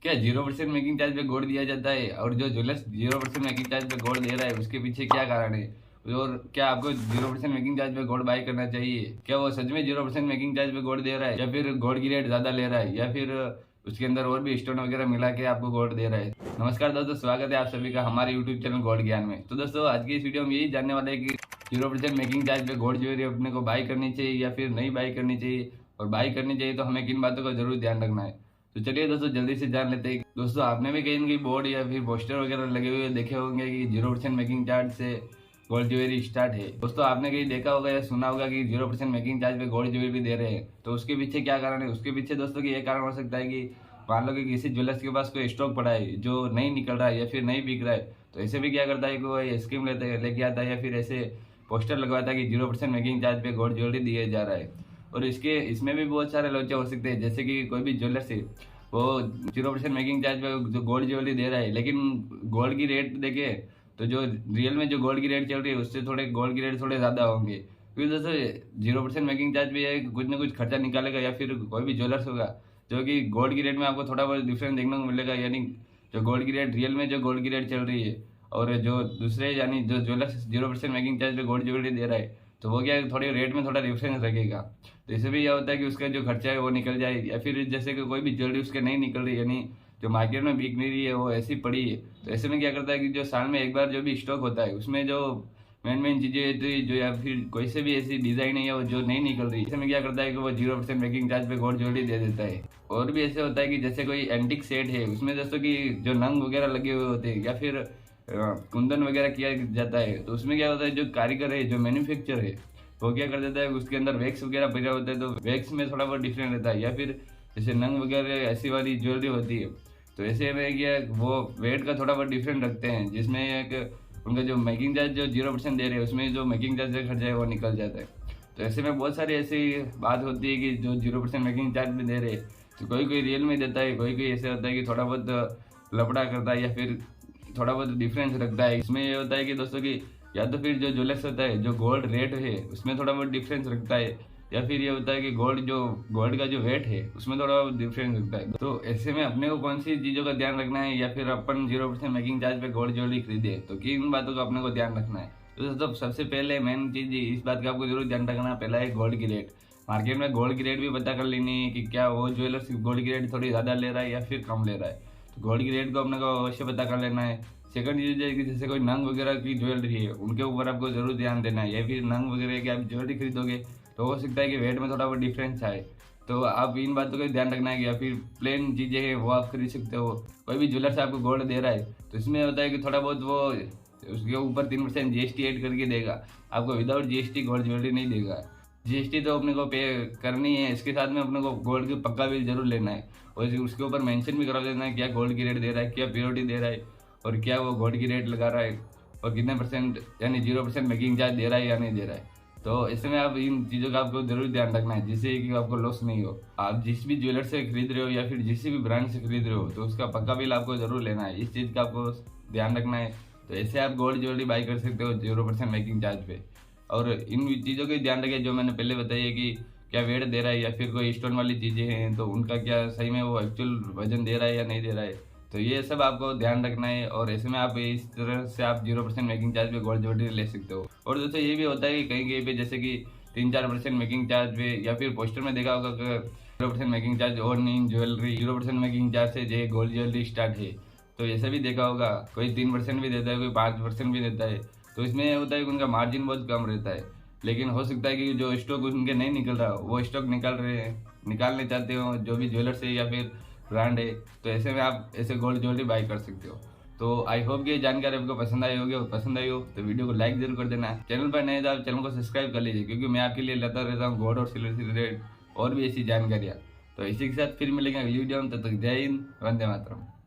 क्या 0% making charge पे gold दिया जाता है? और जो ज्वेलर्स 0% मेकिंग चार्ज पे गोल्ड दे रहा है उसके पीछे क्या कारण है? और क्या आपको 0% मेकिंग चार्ज पे गोल्ड बाय करना चाहिए? क्या वो सच में 0% मेकिंग चार्ज पे गोल्ड दे रहा है, या फिर गोल्ड की रेट ज्यादा ले रहा है, या फिर उसके अंदर और भी स्टोन वगैरह मिला के आपको गोल्ड दे रहा है? नमस्कार दोस्तों, स्वागत है आप सभी का हमारे यूट्यूब चैनल गोल्ड ज्ञान में। तो दोस्तों, आज की इस वीडियो में यही जानने वाले हैं कि 0% मेकिंग चार्ज पे गोल्ड ज्वेलरी अपने को बाय करनी चाहिए या फिर नहीं बाय करनी चाहिए, और बाय करनी चाहिए तो हमें किन बातों का जरूर ध्यान रखना है। तो चलिए दोस्तों, जल्दी से जान लेते हैं। दोस्तों, आपने भी कहीं ना कहीं बोर्ड या फिर पोस्टर वगैरह लगे हुए देखे होंगे कि 0% मेकिंग चार्ज से गोल्ड ज्वेलरी स्टार्ट है। दोस्तों, आपने कहीं देखा होगा या सुना होगा कि 0% मेकिंग चार्ज पे गोल्ड ज्वेलरी दे रहे हैं। तो उसके पीछे क्या कारण है? उसके पीछे दोस्तों की ये कारण हो सकता है कि मान लो कि किसी ज्वेलर्स के पास कोई स्टॉक पड़ा है जो नहीं निकल रहा है या फिर नहीं बिक रहा है, तो ऐसे भी क्या करता है कि वो ये स्कीम लेके आता है या फिर ऐसे पोस्टर लगवाता है कि 0% मेकिंग चार्ज पे गोल्ड ज्वेलरी दिया जा रहा है। और इसमें भी बहुत सारे लोचे हो सकते हैं, जैसे कि कोई भी ज्वेलर्स है वो 0% मेकिंग चार्ज पे जो गोल्ड ज्वेलरी दे रहा है, लेकिन गोल्ड की रेट देखे तो जो रियल में जो गोल्ड की रेट चल रही है उससे थोड़े गोल्ड की रेट थोड़े ज्यादा होंगे। क्योंकि दोस्तों 0% मेकिंग चार्ज भी है, कुछ ना कुछ खर्चा निकालेगा, या फिर कोई भी ज्वेलर्स होगा जो कि गोल्ड की रेट में आपको थोड़ा बहुत डिफरेंस देखने को मिलेगा। यानी जो गोल्ड की रेट रियल में जो गोल्ड की रेट चल रही है और जो दूसरे यानी जो ज्वेलर्स 0% मेकिंग चार्ज पे गोल्ड ज्वेलरी दे रहा है, तो वो क्या थोड़ी रेट में थोड़ा डिफरेंस रखेगा। तो इससे भी यह होता है कि उसका जो खर्चा है वो निकल जाए, या फिर जैसे कि कोई भी ज्वेलरी उसके नहीं निकल रही, यानी जो मार्केट में बिक नहीं रही है वो ऐसी पड़ी है, तो ऐसे में क्या करता है कि जो साल में एक बार जो भी स्टॉक होता है उसमें जो मेन चीजें होती है जो, या फिर कोई से भी ऐसी डिजाइन है या वो जो नहीं निकल रही, ऐसे में क्या करता है कि वो 0% मेकिंग चार्ज पे गोल्ड ज्वेलरी दे देता है। और भी ऐसे होता है कि जैसे कोई एंटिक सेट है, उसमें दोस्तों की जो नंग वगैरह लगे हुए होते हैं या फिर कुंदन वगैरह किया जाता है, तो उसमें क्या होता है जो कारीगर है, जो मैन्युफैक्चर है, वो क्या कर देता है उसके अंदर वैक्स वगैरह भरा होता है, तो वैक्स में थोड़ा बहुत डिफरेंट रहता है। या फिर जैसे नंग वगैरह ऐसी वाली ज्वेलरी होती है, तो ऐसे में क्या वो वेट का थोड़ा बहुत डिफरेंट रखते हैं, जिसमें एक उनका जो मेकिंग चार्ज जो 0% दे रहे हैं उसमें जो मेकिंग चार्ज का खर्चा है वो निकल जाता है। तो ऐसे में बहुत सारी ऐसी बात होती है कि जो 0% मेकिंग चार्ज भी दे रहे हैं, तो कोई कोई रियल में देता है, कोई कोई ऐसे होता है कि थोड़ा बहुत लफड़ा करता है या फिर थोड़ा बहुत डिफरेंस रखता है। इसमें ये होता है कि दोस्तों की या तो फिर जो ज्वेलर्स होता है जो गोल्ड रेट है उसमें थोड़ा बहुत डिफरेंस रखता है, या फिर ये होता है कि गोल्ड का जो वेट है उसमें थोड़ा डिफरेंस होता है। तो ऐसे में अपने को कौन सी चीजों का ध्यान रखना है, या फिर अपन 0% मेकिंग चार्ज पे गोल्ड ज्वेलरी खरीदे, तो किन बातों का अपने को ध्यान रखना है? तो दोस्तों, सबसे पहले मेन चीज इस बात का आपको जरूर ध्यान रखना, पहला है गोल्ड की रेट। मार्केट में गोल्ड की रेट भी पता कर लेनी है कि क्या वो ज्वेलर्स गोल्ड की रेट थोड़ी ज्यादा ले रहा है या फिर कम ले रहा है। तो गोल्ड की रेट को अपने को अवश्य पता कर लेना है। सेकंड चीज है कि जैसे कोई नंग वगैरह की ज्वेलरी है उनके ऊपर आपको जरूर ध्यान देना है, या फिर नंग वगैरह की आप ज्वेलरी खरीदोगे तो हो सकता है कि वेट में थोड़ा बहुत डिफरेंस आए, तो आप इन बातों का ध्यान रखना है कि या फिर प्लेन चीजें हैं वो आप खरीद सकते हो। कोई भी ज्वेलर्स आपको गोल्ड दे रहा है तो इसमें होता है कि थोड़ा बहुत वो उसके ऊपर 3% जीएसटी ऐड करके देगा, आपको विदाउट जीएसटी गोल्ड ज्वेलरी नहीं देगा। जीएसटी तो अपने को पे करनी है, इसके साथ में अपने को गोल्ड की पक्का बिल जरूर लेना है, और उसके ऊपर मेंशन भी करा देना है क्या गोल्ड की रेट दे रहा है, क्या प्योरिटी दे रहा है, और क्या वो गोल्ड की रेट लगा रहा है, और कितने परसेंट यानी 0% मेकिंग चार्ज दे रहा है या नहीं दे रहा है। तो ऐसे में आप इन चीज़ों का आपको जरूर ध्यान रखना है, जिससे कि आपको लॉस नहीं हो। आप जिस भी ज्वेलर से खरीद रहे हो या फिर जिस भी ब्रांड से खरीद रहे हो, तो उसका पक्का बिल आपको जरूर लेना है, इस चीज़ का आपको ध्यान रखना है। तो ऐसे आप गोल्ड ज्वेलरी बाई कर सकते हो 0% मेकिंग चार्ज पे। और इन चीज़ों का ध्यान रखें जो मैंने पहले बताई है कि क्या वेट दे रहा है, या फिर कोई स्टोन वाली चीज़ें हैं तो उनका क्या सही में वो एक्चुअल वजन दे रहा है या नहीं दे रहा है, तो ये सब आपको ध्यान रखना है। और ऐसे में आप इस तरह से आप 0% मेकिंग चार्ज पे गोल्ड ज्वेलरी ले सकते हो। और दोस्तों, ये भी होता है कि कहीं कहीं पे जैसे कि 3-4% मेकिंग चार्ज पे, या फिर पोस्टर में देखा होगा कि 0% making charge on in jewellery 0% making charge से जो गोल्ड ज्वेलरी स्टार्ट है, तो ऐसा भी देखा होगा कोई 3% भी देता है, कोई 5% भी देता है। तो इसमें होता है कि उनका मार्जिन बहुत कम रहता है, लेकिन हो सकता है कि जो स्टॉक उनके नहीं निकल रहा वो स्टॉक निकालने चाहते हो जो भी ज्वेलर्स है या फिर ब्रांड है, तो ऐसे में आप ऐसे गोल्ड ज्वेलरी बाई कर सकते हो। तो आई होप ये जानकारी आपको पसंद आई होगी, और पसंद आई हो तो वीडियो को लाइक जरूर कर देना। चैनल पर नए तो आप चैनल को सब्सक्राइब कर लीजिए, क्योंकि मैं आपके लिए लाता रहता हूँ गोल्ड और सिल्वर से रिलेटेड और भी ऐसी जानकारियाँ। तो इसी के साथ फिर मिलेंगे अगली वीडियो में, तब तक जय हिंद, वंदे मातरम।